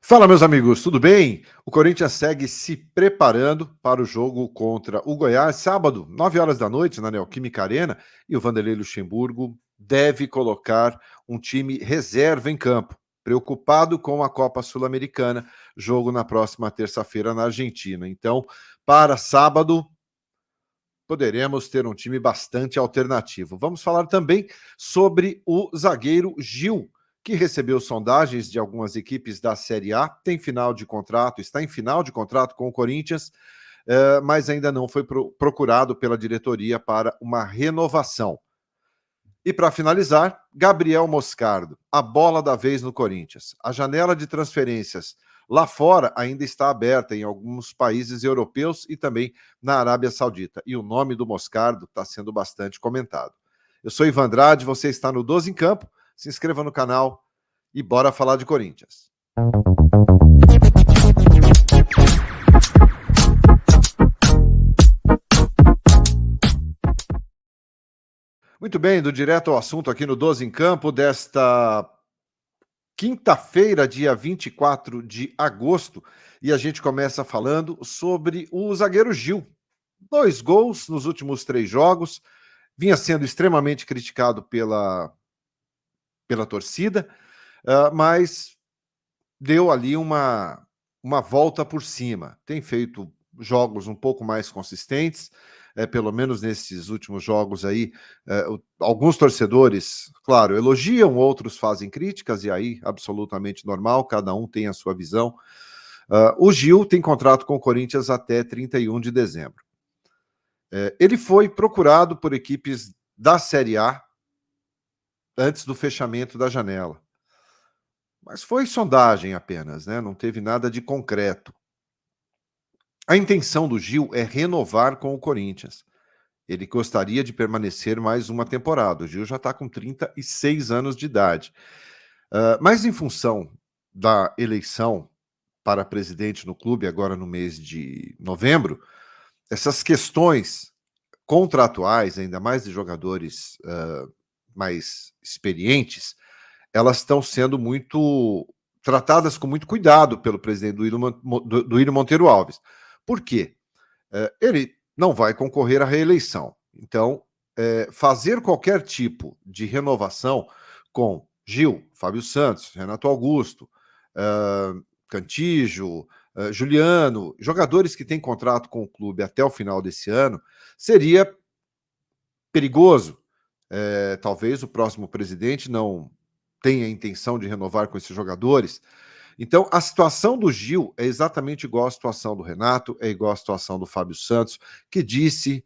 Fala, meus amigos, tudo bem? O Corinthians segue se preparando para o jogo contra o Goiás, sábado, 9 horas da noite, na Neoquímica Arena, e o Vanderlei Luxemburgo deve colocar um time reserva em campo, preocupado com a Copa Sul-Americana, jogo na próxima terça-feira na Argentina. Então, para sábado, poderemos ter um time bastante alternativo. Vamos falar também sobre o zagueiro Gil, que recebeu sondagens de algumas equipes da Série A, tem final de contrato, está em final de contrato com o Corinthians, mas ainda não foi procurado pela diretoria para uma renovação. E para finalizar, Gabriel Moscardo, a bola da vez no Corinthians. A janela de transferências lá fora ainda está aberta em alguns países europeus e também na Arábia Saudita. E o nome do Moscardo está sendo bastante comentado. Eu sou Ivan Andrade, você está no 12 em Campo. Se inscreva no canal e bora falar de Corinthians. Muito bem, do direto ao assunto aqui no 12 em Campo desta quinta-feira, dia 24 de agosto, e a gente começa falando sobre o zagueiro Gil. 2 gols nos últimos 3 jogos, vinha sendo extremamente criticado pela torcida, mas deu ali uma volta por cima. Tem feito jogos um pouco mais consistentes, pelo menos nesses últimos jogos aí, alguns torcedores, claro, elogiam, outros fazem críticas, e aí absolutamente normal, cada um tem a sua visão. O Gil tem contrato com o Corinthians até 31 de dezembro. Ele foi procurado por equipes da Série A antes do fechamento da janela. Mas foi sondagem apenas, né? Não teve nada de concreto. A intenção do Gil é renovar com o Corinthians. Ele gostaria de permanecer mais uma temporada. O Gil já está com 36 anos de idade. Mas em função da eleição para presidente no clube, agora no mês de novembro, essas questões contratuais, ainda mais de jogadores mais experientes, elas estão sendo muito tratadas com muito cuidado pelo presidente Duílio Monteiro Alves. Por quê? Ele não vai concorrer à reeleição. Então, fazer qualquer tipo de renovação com Gil, Fábio Santos, Renato Augusto, Cantígio, Juliano, jogadores que têm contrato com o clube até o final desse ano, seria perigoso. Talvez o próximo presidente não tenha a intenção de renovar com esses jogadores. Então, a situação do Gil é exatamente igual à situação do Renato, é igual à situação do Fábio Santos, que disse,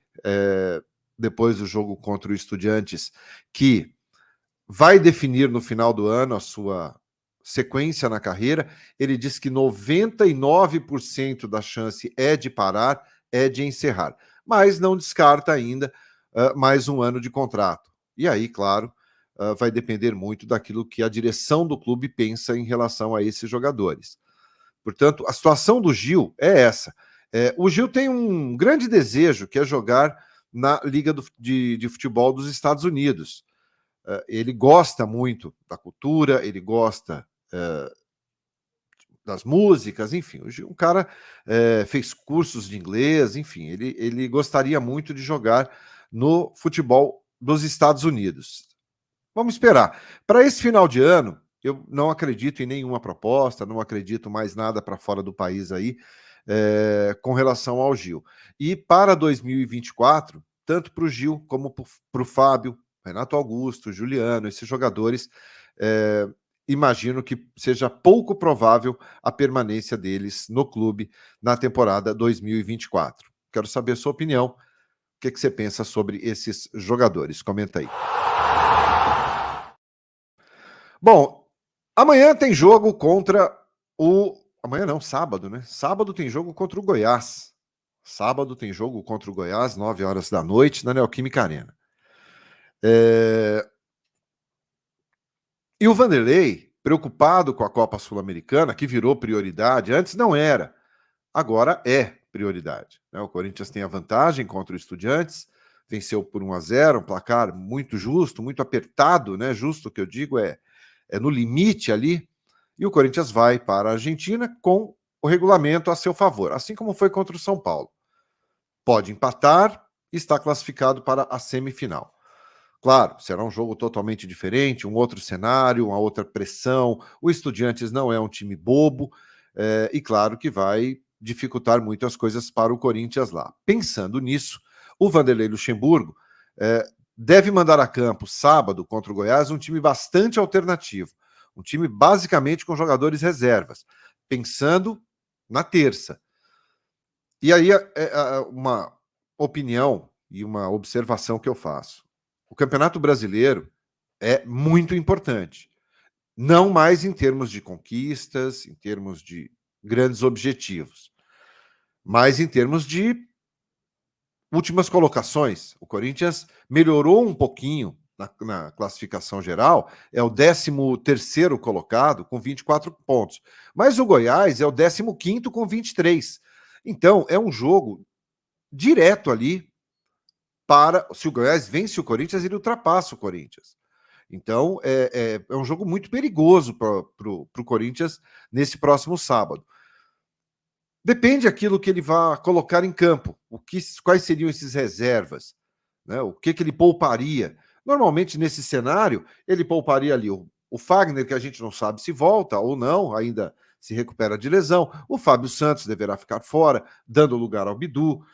depois do jogo contra o Estudiantes, que vai definir no final do ano a sua sequência na carreira. Ele disse que 99% da chance é de parar, é de encerrar, mas não descarta ainda mais um ano de contrato. E aí, claro, vai depender muito daquilo que a direção do clube pensa em relação a esses jogadores. Portanto, a situação do Gil é essa. O Gil tem um grande desejo, que é jogar na Liga de Futebol dos Estados Unidos. Ele gosta muito da cultura, ele gosta das músicas, enfim. O Gil, um cara fez cursos de inglês, enfim, ele gostaria muito de jogar no futebol dos Estados Unidos. Vamos esperar. Para esse final de ano, eu não acredito em nenhuma proposta, não acredito mais nada para fora do país aí, com relação ao Gil. E para 2024, tanto para o Gil como para o Fábio, Renato Augusto, Juliano, esses jogadores, imagino que seja pouco provável a permanência deles no clube na temporada 2024. Quero saber a sua opinião. O que você pensa sobre esses jogadores? Comenta aí. Bom, amanhã tem jogo contra o... Amanhã não, sábado, né? Sábado tem jogo contra o Goiás. Sábado tem jogo contra o Goiás, 9 horas da noite, na Neoquímica Arena. E o Vanderlei, preocupado com a Copa Sul-Americana, que virou prioridade, antes não era, agora é prioridade. O Corinthians tem a vantagem contra o Estudiantes, venceu por 1-0, um placar muito justo, muito apertado, né? Justo que eu digo é no limite ali. E o Corinthians vai para a Argentina com o regulamento a seu favor, assim como foi contra o São Paulo. Pode empatar e está classificado para a semifinal. Claro, será um jogo totalmente diferente, um outro cenário, uma outra pressão. O Estudiantes não é um time bobo, e claro que vai dificultar muito as coisas para o Corinthians lá. Pensando nisso, o Vanderlei Luxemburgo deve mandar a campo sábado contra o Goiás um time bastante alternativo, um time basicamente com jogadores reservas, pensando na terça. E aí uma opinião e uma observação que eu faço. O Campeonato Brasileiro é muito importante. Não mais em termos de conquistas, em termos de grandes objetivos, mas em termos de últimas colocações. O Corinthians melhorou um pouquinho na classificação geral, é o 13º colocado com 24 pontos. Mas o Goiás é o 15º com 23. Então, é um jogo direto ali para... Se o Goiás vence o Corinthians, ele ultrapassa o Corinthians. Então, é um jogo muito perigoso para o Corinthians nesse próximo sábado. Depende aquilo que ele vai colocar em campo, quais seriam esses reservas, né? O que ele pouparia. Normalmente, nesse cenário, ele pouparia ali o Fagner, que a gente não sabe se volta ou não, ainda se recupera de lesão. O Fábio Santos deverá ficar fora, dando lugar ao Bidu.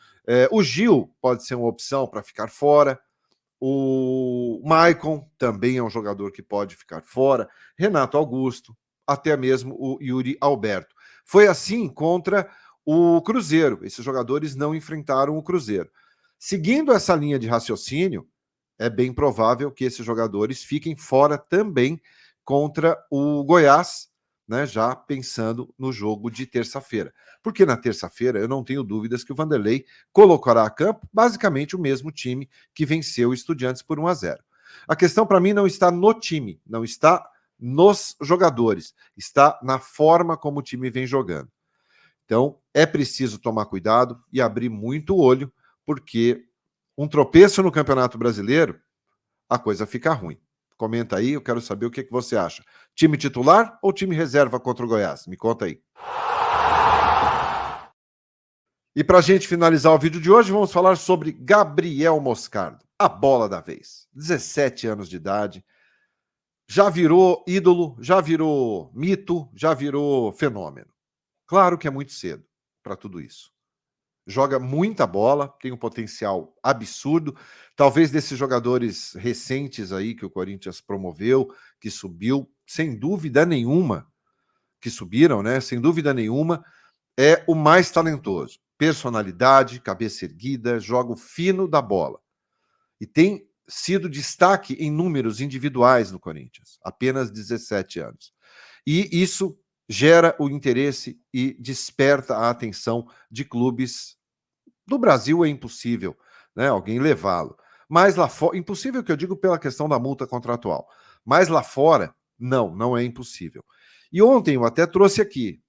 O Gil pode ser uma opção para ficar fora. O Maicon também é um jogador que pode ficar fora. Renato Augusto, até mesmo o Yuri Alberto. Foi assim contra o Cruzeiro. Esses jogadores não enfrentaram o Cruzeiro. Seguindo essa linha de raciocínio, é bem provável que esses jogadores fiquem fora também contra o Goiás, né, já pensando no jogo de terça-feira. Porque na terça-feira eu não tenho dúvidas que o Vanderlei colocará a campo basicamente o mesmo time que venceu o Estudiantes por 1-0. A questão para mim não está no time, não está nos jogadores, está na forma como o time vem jogando. Então é preciso tomar cuidado e abrir muito o olho, porque um tropeço no Campeonato Brasileiro, a coisa fica ruim. Comenta aí, eu quero saber o que você acha. Time titular ou time reserva contra o Goiás? Me conta aí. E para a gente finalizar o vídeo de hoje, vamos falar sobre Gabriel Moscardo, a bola da vez. 17 anos de idade, já virou ídolo, já virou mito, já virou fenômeno. Claro que é muito cedo para tudo isso. Joga muita bola, tem um potencial absurdo. Talvez desses jogadores recentes aí que o Corinthians promoveu, que subiu, sem dúvida nenhuma, que subiram, né? Sem dúvida nenhuma, é o mais talentoso. Personalidade, cabeça erguida, jogo fino da bola. E tem sido destaque em números individuais no Corinthians. Apenas 17 anos. E isso gera o interesse e desperta a atenção de clubes. No Brasil é impossível, né, alguém levá-lo. Mas lá fora, impossível que eu digo pela questão da multa contratual. Mas lá fora, não é impossível. E ontem eu até trouxe aqui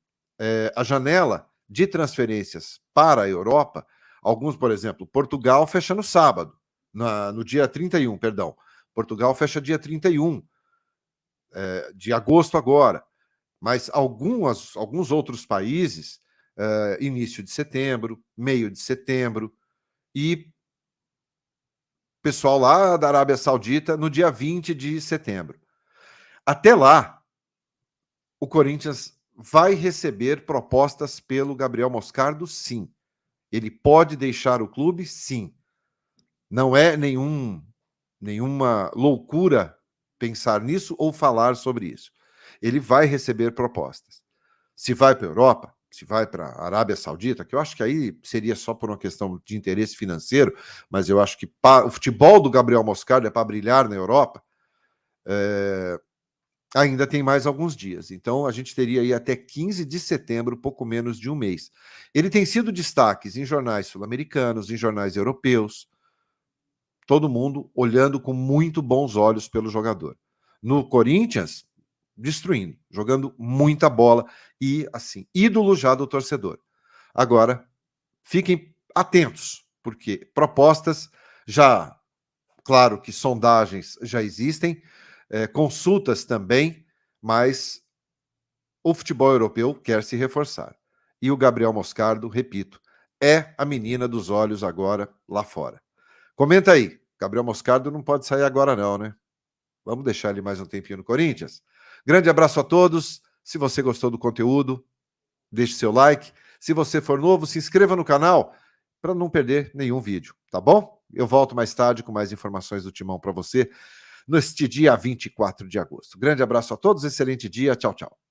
a janela de transferências para a Europa. Alguns, por exemplo, Portugal fecha no sábado, no dia 31, perdão. Portugal fecha dia 31 de agosto agora. Mas alguns outros países, início de setembro, meio de setembro, e pessoal lá da Arábia Saudita no dia 20 de setembro. Até lá, o Corinthians vai receber propostas pelo Gabriel Moscardo, sim. Ele pode deixar o clube, sim. Não é nenhuma loucura pensar nisso ou falar sobre isso. Ele vai receber propostas. Se vai para a Europa, se vai para a Arábia Saudita, que eu acho que aí seria só por uma questão de interesse financeiro, mas eu acho que o futebol do Gabriel Moscardo é para brilhar na Europa, ainda tem mais alguns dias. Então a gente teria aí até 15 de setembro, pouco menos de um mês. Ele tem sido destaques em jornais sul-americanos, em jornais europeus, todo mundo olhando com muito bons olhos pelo jogador. No Corinthians, destruindo, jogando muita bola e, assim, ídolo já do torcedor. Agora, fiquem atentos, porque propostas já, claro que sondagens já existem, consultas também, mas o futebol europeu quer se reforçar. E o Gabriel Moscardo, repito, é a menina dos olhos agora lá fora. Comenta aí. Gabriel Moscardo não pode sair agora não, né? Vamos deixar ele mais um tempinho no Corinthians. Grande abraço a todos. Se você gostou do conteúdo, deixe seu like. Se você for novo, se inscreva no canal para não perder nenhum vídeo, tá bom? Eu volto mais tarde com mais informações do Timão para você neste dia 24 de agosto. Grande abraço a todos, excelente dia, tchau, tchau.